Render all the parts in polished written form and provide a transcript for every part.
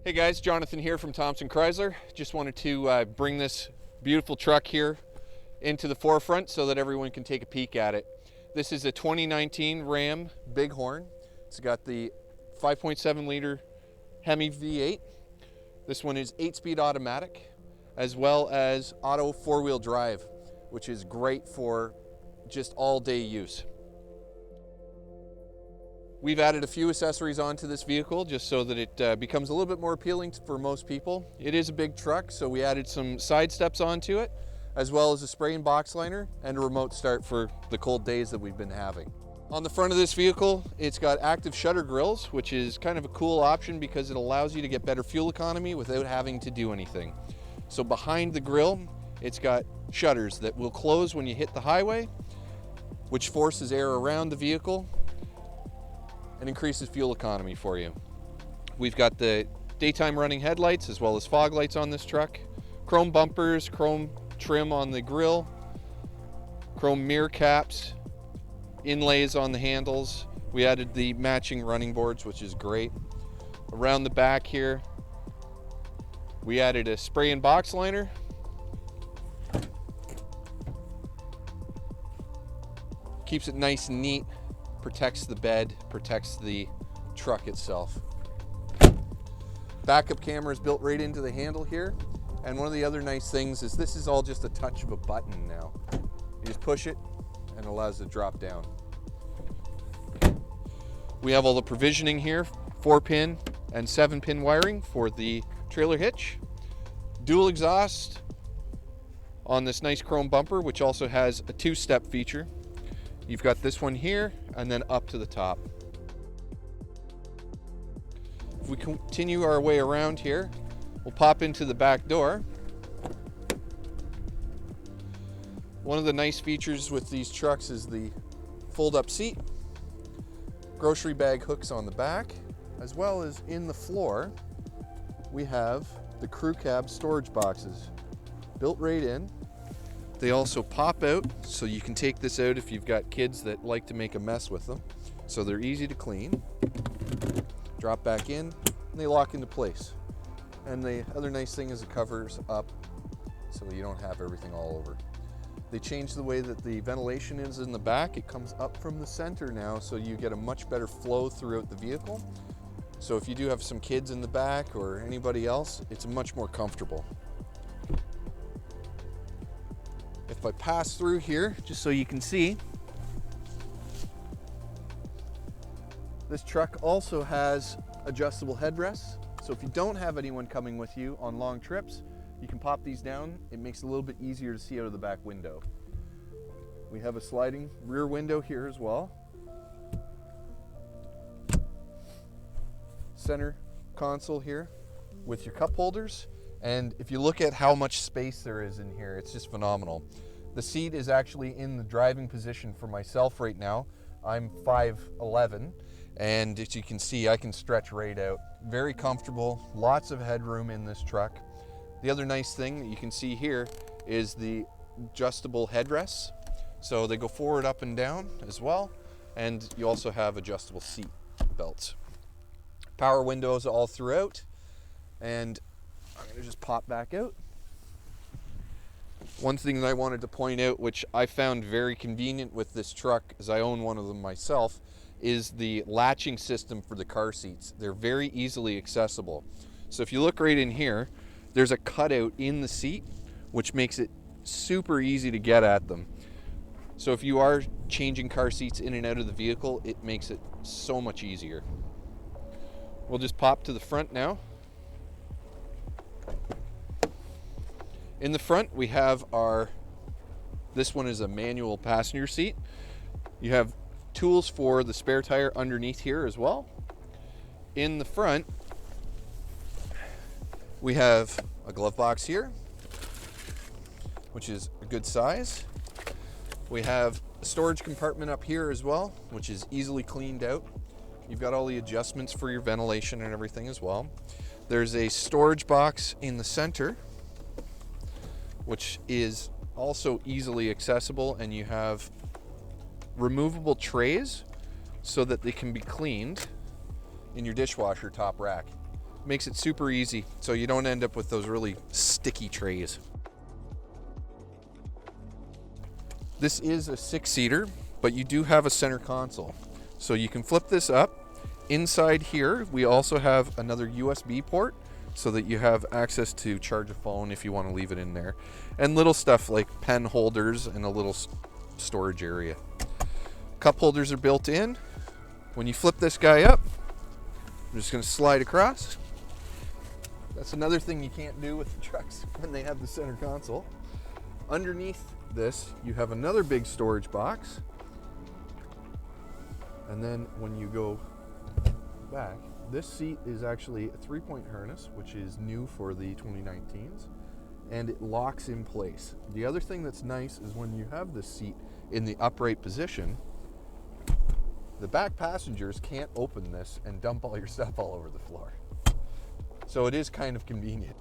Hey guys, Jonathan here from Thompson Chrysler. Just wanted to bring this beautiful truck here into the forefront so that everyone can take a peek at it. This is a 2019 Ram Bighorn. It's got the 5.7 liter Hemi V8. This one is 8-speed automatic as well as auto 4-wheel drive, which is great for just all-day use. We've added a few accessories onto this vehicle just so that it becomes a little bit more appealing for most people. It is a big truck, so we added some side steps onto it, as well as a spray and box liner and a remote start for the cold days that we've been having. On the front of this vehicle, it's got active shutter grills, which is kind of a cool option because it allows you to get better fuel economy without having to do anything. So behind the grille, it's got shutters that will close when you hit the highway, which forces air around the vehicle and increases fuel economy for you. We've got the daytime running headlights as well as fog lights on this truck, chrome bumpers, chrome trim on the grille, chrome mirror caps, inlays on the handles. We added the matching running boards, which is great. Around the back here, we added a spray and box liner. Keeps it nice and neat. Protects the bed, protects the truck itself. Backup camera is built right into the handle here. And one of the other nice things is this is all just a touch of a button now. You just push it and it allows it to drop down. We have all the provisioning here, 4-pin and 7-pin wiring for the trailer hitch. Dual exhaust on this nice chrome bumper, which also has a 2-step feature. You've got this one here and then up to the top. If we continue our way around here, we'll pop into the back door. One of the nice features with these trucks is the fold-up seat, grocery bag hooks on the back, as well as in the floor, we have the crew cab storage boxes built right in. They also pop out, so you can take this out if you've got kids that like to make a mess with them. So they're easy to clean. Drop back in, and they lock into place. And the other nice thing is it covers up so that you don't have everything all over. They changed the way that the ventilation is in the back. It comes up from the center now, so you get a much better flow throughout the vehicle. So if you do have some kids in the back or anybody else, it's much more comfortable. If I pass through here, just so you can see, this truck also has adjustable headrests. So if you don't have anyone coming with you on long trips, you can pop these down. It makes it a little bit easier to see out of the back window. We have a sliding rear window here as well. Center console here with your cup holders. And if you look at how much space there is in here, it's just phenomenal. The seat is actually in the driving position for myself right now. I'm 5'11", and as you can see, I can stretch right out. Very comfortable, lots of headroom in this truck. The other nice thing that you can see here is the adjustable headrests. So they go forward, up, and down as well. And you also have adjustable seat belts. Power windows all throughout. And I'm gonna just pop back out. One thing that I wanted to point out, which I found very convenient with this truck, as I own one of them myself, is the latching system for the car seats. They're very easily accessible. So if you look right in here, there's a cutout in the seat, which makes it super easy to get at them. So if you are changing car seats in and out of the vehicle, it makes it so much easier. We'll just pop to the front now. In the front, we have this one is a manual passenger seat. You have tools for the spare tire underneath here as well. In the front, we have a glove box here, which is a good size. We have a storage compartment up here as well, which is easily cleaned out. You've got all the adjustments for your ventilation and everything as well. There's a storage box in the center, which is also easily accessible, and you have removable trays so that they can be cleaned in your dishwasher top rack. Makes it super easy so you don't end up with those really sticky trays. This is a 6-seater, but you do have a center console. So you can flip this up. Inside here, we also have another USB port so that you have access to charge a phone if you want to leave it in there. And little stuff like pen holders and a little storage area. Cup holders are built in. When you flip this guy up, I'm just going to slide across. That's another thing you can't do with the trucks when they have the center console. Underneath this, you have another big storage box. And then when you go back, this seat is actually a 3-point harness, which is new for the 2019s, and it locks in place. The other thing that's nice is when you have this seat in the upright position, the back passengers can't open this and dump all your stuff all over the floor. So it is kind of convenient.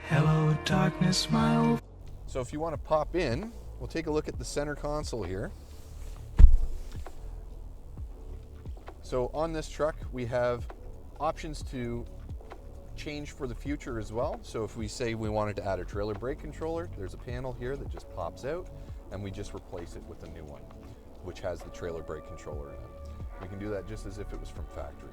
Hello, darkness, my old... So if you want to pop in, we'll take a look at the center console here. So on this truck, we have options to change for the future as well. So if we say we wanted to add a trailer brake controller, there's a panel here that just pops out, and we just replace it with a new one, which has the trailer brake controller in it. We can do that just as if it was from factory.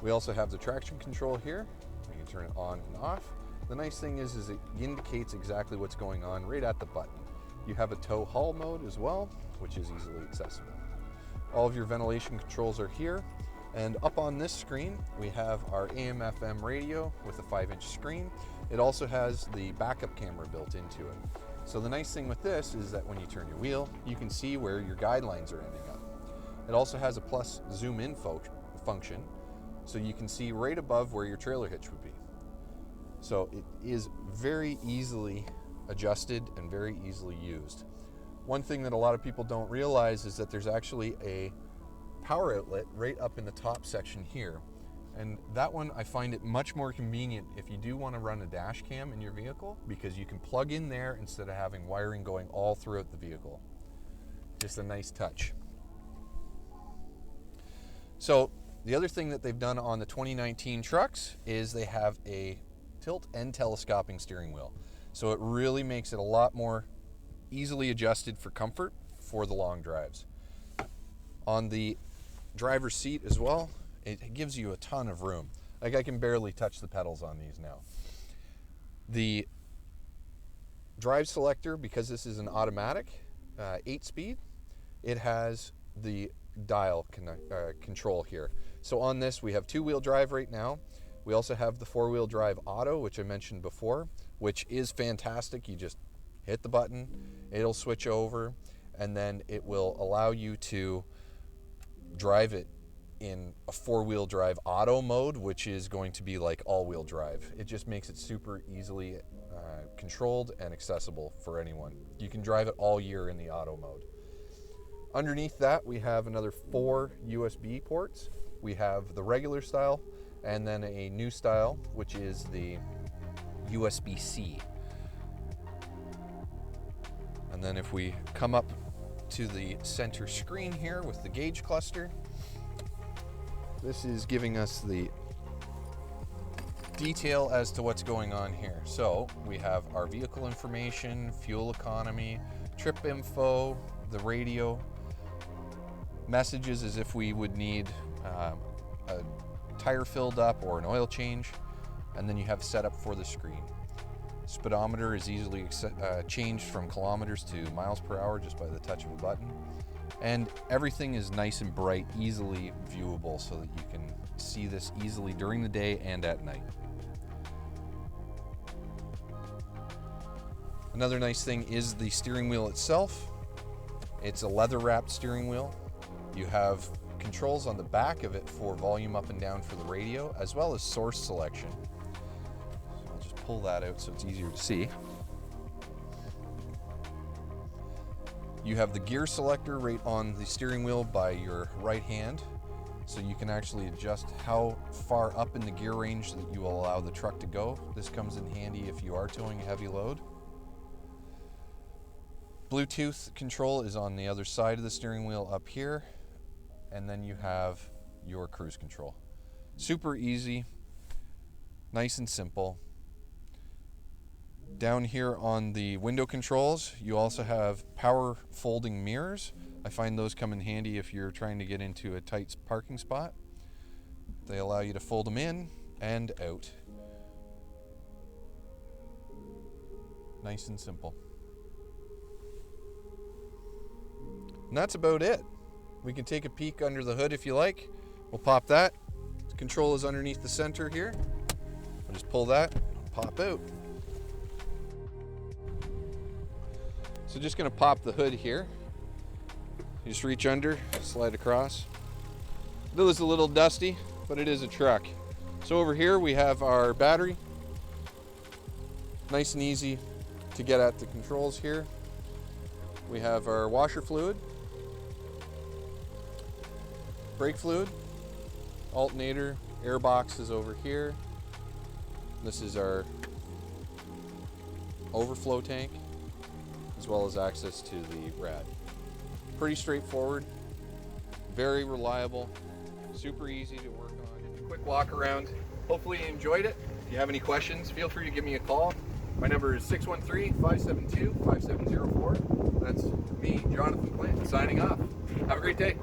We also have the traction control here. We can turn it on and off. The nice thing is it indicates exactly what's going on right at the button. You have a tow haul mode as well, which is easily accessible. All of your ventilation controls are here. And up on this screen, we have our AM/FM radio with a 5-inch screen. It also has the backup camera built into it. So the nice thing with this is that when you turn your wheel, you can see where your guidelines are ending up. It also has a plus zoom in function, so you can see right above where your trailer hitch would be. So it is very easily adjusted and very easily used. One thing that a lot of people don't realize is that there's actually a power outlet right up in the top section here. And that one, I find it much more convenient if you do want to run a dash cam in your vehicle, because you can plug in there instead of having wiring going all throughout the vehicle. Just a nice touch. So the other thing that they've done on the 2019 trucks is they have a tilt and telescoping steering wheel. So it really makes it a lot more easily adjusted for comfort for the long drives. On the driver's seat as well, it gives you a ton of room. Like, I can barely touch the pedals on these now. The drive selector, because this is an automatic 8-speed, it has the dial control here. So on this, we have 2-wheel drive right now. We also have the 4-wheel drive auto, which I mentioned before, which is fantastic. You just hit the button, it'll switch over, and then it will allow you to drive it in a 4-wheel drive auto mode, which is going to be like all-wheel drive. It just makes it super easily controlled and accessible for anyone. You can drive it all year in the auto mode. Underneath that, we have another 4 USB ports. We have the regular style, and then a new style, which is the USB-C. And then if we come up to the center screen here with the gauge cluster, this is giving us the detail as to what's going on here. So we have our vehicle information, fuel economy, trip info, the radio, messages as if we would need a tire filled up or an oil change, and then you have setup for the screen. Speedometer is easily changed from kilometers to miles per hour just by the touch of a button. And everything is nice and bright, easily viewable, so that you can see this easily during the day and at night. Another nice thing is the steering wheel itself. It's a leather-wrapped steering wheel. You have controls on the back of it for volume up and down for the radio, as well as source selection. So I'll just pull that out so it's easier to see. You have the gear selector right on the steering wheel by your right hand, so you can actually adjust how far up in the gear range that you will allow the truck to go. This comes in handy if you are towing a heavy load. Bluetooth control is on the other side of the steering wheel up here, and then you have your cruise control. Super easy. Nice and simple. Down here on the window controls, you also have power folding mirrors. I find those come in handy if you're trying to get into a tight parking spot. They allow you to fold them in and out. Nice and simple. And that's about it. We can take a peek under the hood if you like. We'll pop that. The control is underneath the center here. I'll just pull that, pop out. So just gonna pop the hood here. You just reach under, slide across. It is a little dusty, but it is a truck. So over here we have our battery. Nice and easy to get at the controls here. We have our washer fluid, brake fluid, alternator, air box is over here. This is our overflow tank, as well as access to the rad. Pretty straightforward, very reliable, super easy to work on. A quick walk around. Hopefully you enjoyed it. If you have any questions, feel free to give me a call. My number is 613-572-5704. That's me, Jonathan Clinton, signing off. Have a great day.